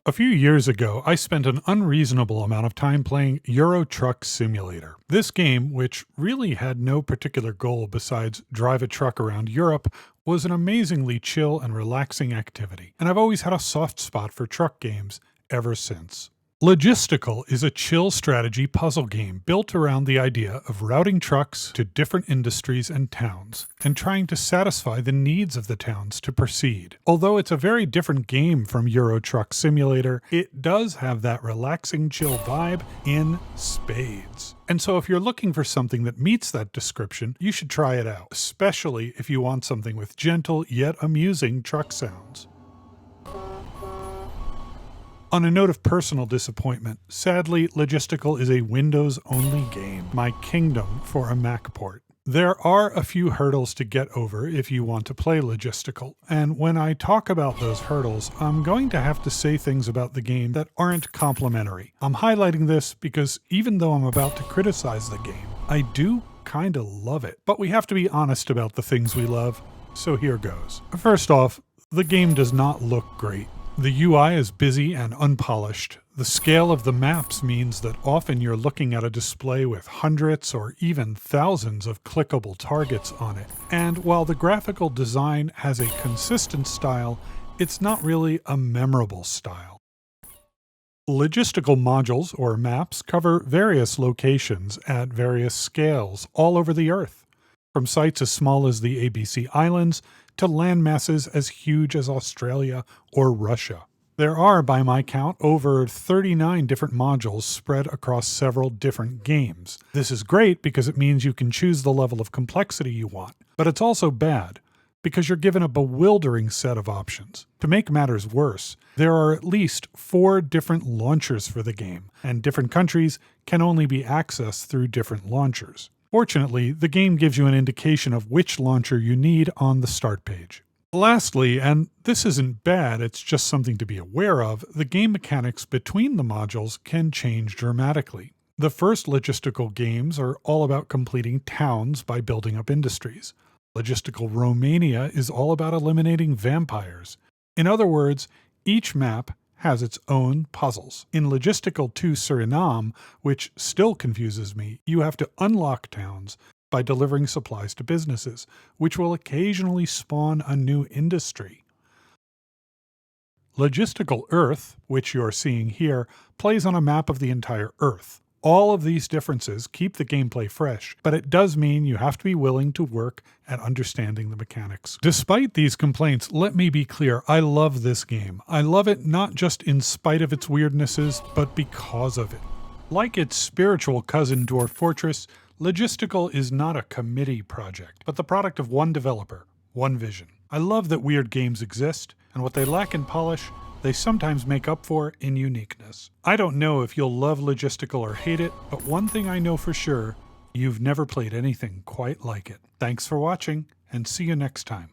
A few years ago, I spent an unreasonable amount of time playing Euro Truck Simulator. This game, which really had no particular goal besides drive a truck around Europe, was an amazingly chill and relaxing activity, and I've always had a soft spot for truck games ever since. Logistical is a chill strategy puzzle game built around the idea of routing trucks to different industries and towns, and trying to satisfy the needs of the towns to proceed. Although it's a very different game from Euro Truck Simulator, it does have that relaxing chill vibe in spades. And so if you're looking for something that meets that description, you should try it out, especially if you want something with gentle yet amusing truck sounds. On a note of personal disappointment, sadly, Logistical is a Windows-only game, my kingdom for a Mac port. There are a few hurdles to get over if you want to play Logistical, and when I talk about those hurdles, I'm going to have to say things about the game that aren't complimentary. I'm highlighting this because even though I'm about to criticize the game, I do kinda love it. But we have to be honest about the things we love, so here goes. First off, the game does not look great. The UI is busy and unpolished. The scale of the maps means that often you're looking at a display with hundreds or even thousands of clickable targets on it. And while the graphical design has a consistent style, it's not really a memorable style. Logistical modules, or maps, cover various locations at various scales all over the Earth, from sites as small as the ABC Islands to land masses as huge as Australia or Russia. There are, by my count, over 39 different modules spread across several different games. This is great because it means you can choose the level of complexity you want, but it's also bad because you're given a bewildering set of options. To make matters worse, there are at least 4 different launchers for the game, and different countries can only be accessed through different launchers. Fortunately, the game gives you an indication of which launcher you need on the start page. Lastly, and this isn't bad, it's just something to be aware of, the game mechanics between the modules can change dramatically. The first Logistical games are all about completing towns by building up industries. Logistical Romania is all about eliminating vampires. In other words, each map has its own puzzles. In Logistical 2 Suriname, which still confuses me, you have to unlock towns by delivering supplies to businesses, which will occasionally spawn a new industry. Logistical Earth, which you're seeing here, plays on a map of the entire Earth. All of these differences keep the gameplay fresh, but it does mean you have to be willing to work at understanding the mechanics. Despite these complaints, let me be clear, I love this game. I love it not just in spite of its weirdnesses, but because of it. Like its spiritual cousin Dwarf Fortress, Logistical is not a committee project, but the product of one developer, one vision. I love that weird games exist, and what they lack in polish, they sometimes make up for in uniqueness. I don't know if you'll love Logistical or hate it, but one thing I know for sure, you've never played anything quite like it. Thanks for watching, and see you next time.